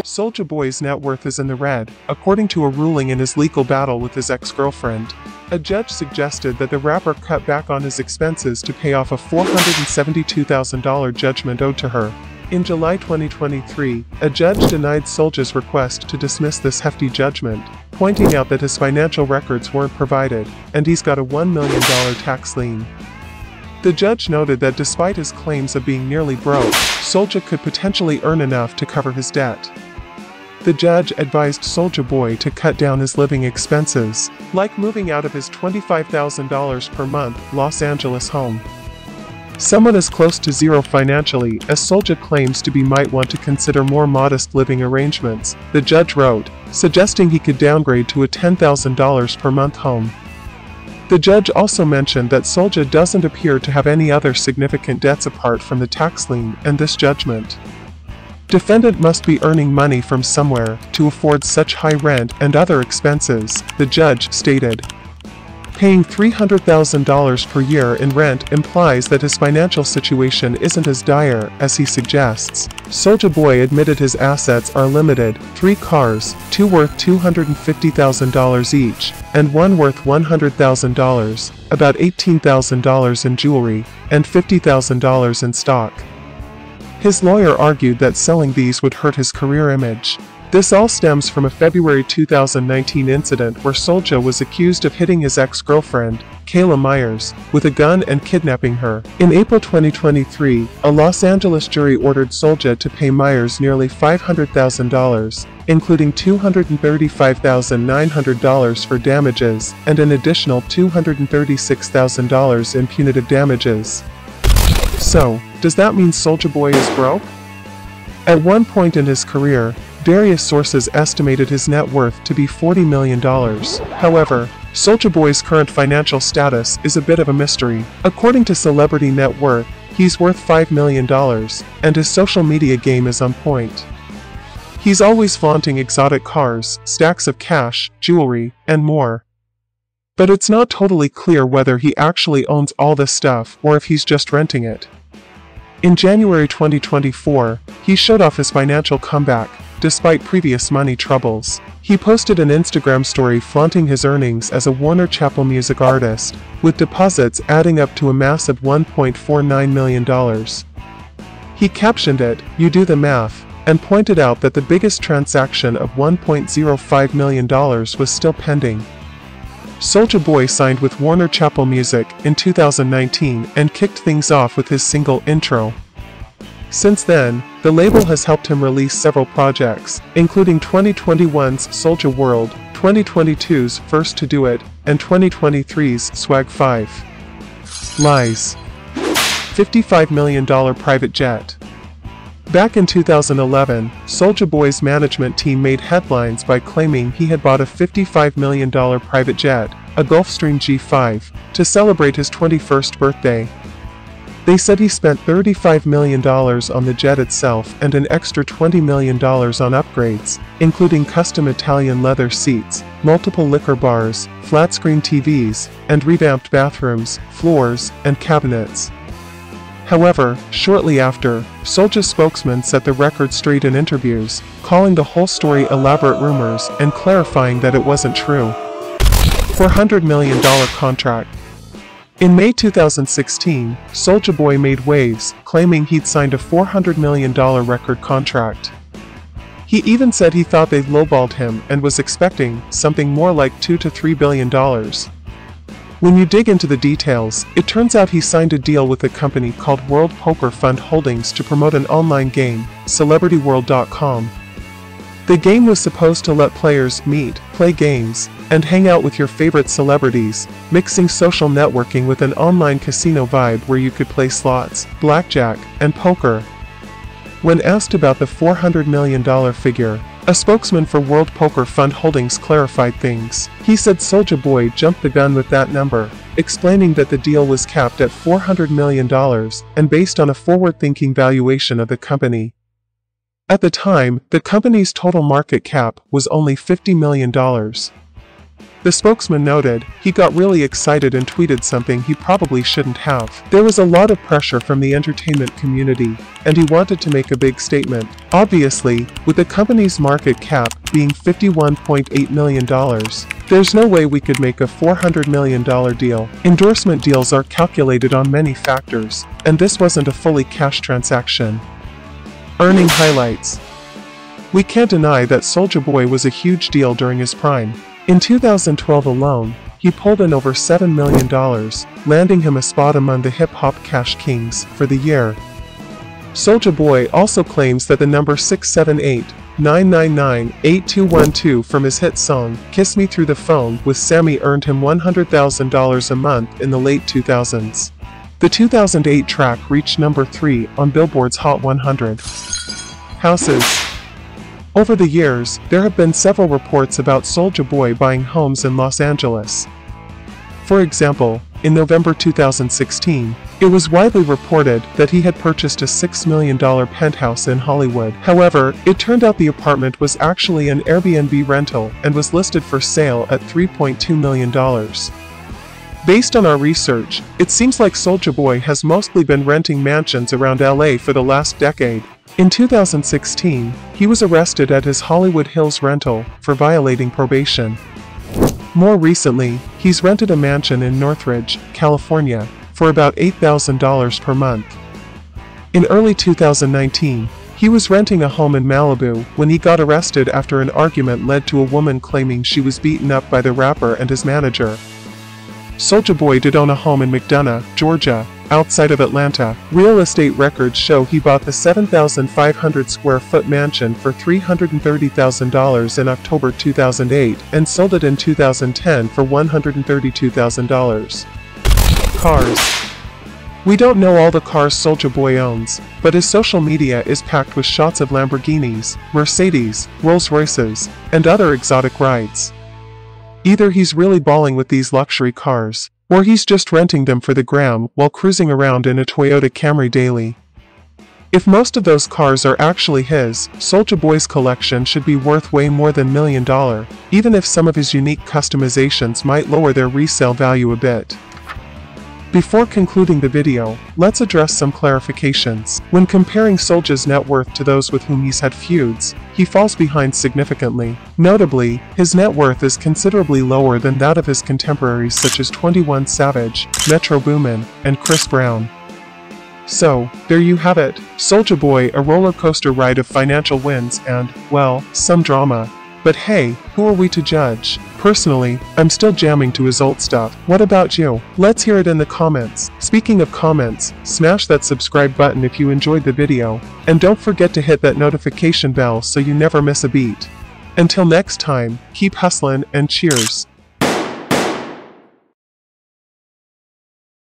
Soulja Boy's net worth is in the red, according to a ruling in his legal battle with his ex-girlfriend. A judge suggested that the rapper cut back on his expenses to pay off a $472,000 judgment owed to her. In July 2023, a judge denied Soulja's request to dismiss this hefty judgment, pointing out that his financial records weren't provided, and he's got a $1 million tax lien. The judge noted that despite his claims of being nearly broke, Soulja could potentially earn enough to cover his debt. The judge advised Soulja Boy to cut down his living expenses, like moving out of his $25,000 per month Los Angeles home. Someone as close to zero financially as Soulja claims to be might want to consider more modest living arrangements, the judge wrote, suggesting he could downgrade to a $10,000 per month home. The judge also mentioned that Soulja doesn't appear to have any other significant debts apart from the tax lien and this judgment. Defendant must be earning money from somewhere to afford such high rent and other expenses, the judge stated. Paying $300,000 per year in rent implies that his financial situation isn't as dire as he suggests. Soulja Boy admitted his assets are limited: 3 cars, 2 worth $250,000 each, and 1 worth $100,000, about $18,000 in jewelry, and $50,000 in stock. His lawyer argued that selling these would hurt his career image. This all stems from a February 2019 incident where Soulja was accused of hitting his ex-girlfriend, Kayla Myers, with a gun and kidnapping her. In April 2023, a Los Angeles jury ordered Soulja to pay Myers nearly $500,000, including $235,900 for damages and an additional $236,000 in punitive damages. So, does that mean Soulja Boy is broke? At one point in his career, various sources estimated his net worth to be $40 million. However, Soulja Boy's current financial status is a bit of a mystery. According to Celebrity Net Worth, he's worth $5 million, and his social media game is on point. He's always flaunting exotic cars, stacks of cash, jewelry, and more. But it's not totally clear whether he actually owns all this stuff or if he's just renting it. In January 2024, he showed off his financial comeback, despite previous money troubles. He posted an Instagram story flaunting his earnings as a Warner Chappell music artist, with deposits adding up to a massive $1.49 million. He captioned it, "You do the math," and pointed out that the biggest transaction of $1.05 million was still pending. Soulja Boy signed with Warner Chappell Music in 2019 and kicked things off with his single Intro. Since then, the label has helped him release several projects, including 2021's Soulja World, 2022's First to Do It, and 2023's Swag 5. Lies. $55 million private jet. Back in 2011, Soulja Boy's management team made headlines by claiming he had bought a $55 million private jet, a Gulfstream G5, to celebrate his 21st birthday. They said he spent $35 million on the jet itself and an extra $20 million on upgrades, including custom Italian leather seats, multiple liquor bars, flat-screen TVs, and revamped bathrooms, floors, and cabinets. However, shortly after, Soulja's spokesman set the record straight in interviews, calling the whole story elaborate rumors and clarifying that it wasn't true. $400 million contract. In May 2016, Soulja Boy made waves, claiming he'd signed a $400 million record contract. He even said he thought they'd lowballed him and was expecting something more like $2 to $3 billion. When you dig into the details, it turns out he signed a deal with a company called World Poker Fund Holdings to promote an online game, CelebrityWorld.com. The game was supposed to let players meet, play games, and hang out with your favorite celebrities, mixing social networking with an online casino vibe where you could play slots, blackjack, and poker. When asked about the $400 million figure, a spokesman for World Poker Fund Holdings clarified things. He said Soulja Boy jumped the gun with that number, explaining that the deal was capped at $400 million and based on a forward-thinking valuation of the company. At the time, the company's total market cap was only $50 million. The spokesman noted, he got really excited and tweeted something he probably shouldn't have. There was a lot of pressure from the entertainment community, and he wanted to make a big statement. Obviously, with the company's market cap being $51.8 million, there's no way we could make a $400 million deal. Endorsement deals are calculated on many factors, and this wasn't a fully cash transaction. Earning highlights. We can't deny that Soulja Boy was a huge deal during his prime. In 2012 alone, he pulled in over $7 million, landing him a spot among the hip-hop cash kings for the year. Soulja Boy also claims that the number 678-999-8212 from his hit song, Kiss Me Through the Phone with Sammy earned him $100,000 a month in the late 2000s. The 2008 track reached number 3 on Billboard's Hot 100. Houses. Over the years, there have been several reports about Soulja Boy buying homes in Los Angeles. For example, in November 2016, it was widely reported that he had purchased a $6 million penthouse in Hollywood. However, it turned out the apartment was actually an Airbnb rental and was listed for sale at $3.2 million. Based on our research, it seems like Soulja Boy has mostly been renting mansions around LA for the last decade. In 2016, he was arrested at his Hollywood Hills rental for violating probation. More recently, he's rented a mansion in Northridge, California, for about $8,000 per month. In early 2019, he was renting a home in Malibu when he got arrested after an argument led to a woman claiming she was beaten up by the rapper and his manager. Soulja Boy did own a home in McDonough, Georgia, outside of Atlanta. Real estate records show he bought the 7,500 square foot mansion for $330,000 in October 2008 and sold it in 2010 for $132,000. Cars. We don't know all the cars Soulja Boy owns, but his social media is packed with shots of Lamborghinis, Mercedes, Rolls-Royces, and other exotic rides. Either he's really balling with these luxury cars, or he's just renting them for the gram while cruising around in a Toyota Camry daily. If most of those cars are actually his, Soulja Boy's collection should be worth way more than $1 million, even if some of his unique customizations might lower their resale value a bit. Before concluding the video, let's address some clarifications. When comparing Soulja's net worth to those with whom he's had feuds, he falls behind significantly. Notably, his net worth is considerably lower than that of his contemporaries such as 21 Savage, Metro Boomin, and Chris Brown. So, there you have it, Soulja Boy, a roller coaster ride of financial wins and, well, some drama. But hey, who are we to judge? Personally, I'm still jamming to his old stuff. What about you? Let's hear it in the comments. Speaking of comments, smash that subscribe button if you enjoyed the video, and don't forget to hit that notification bell so you never miss a beat. Until next time, keep hustlin' and cheers.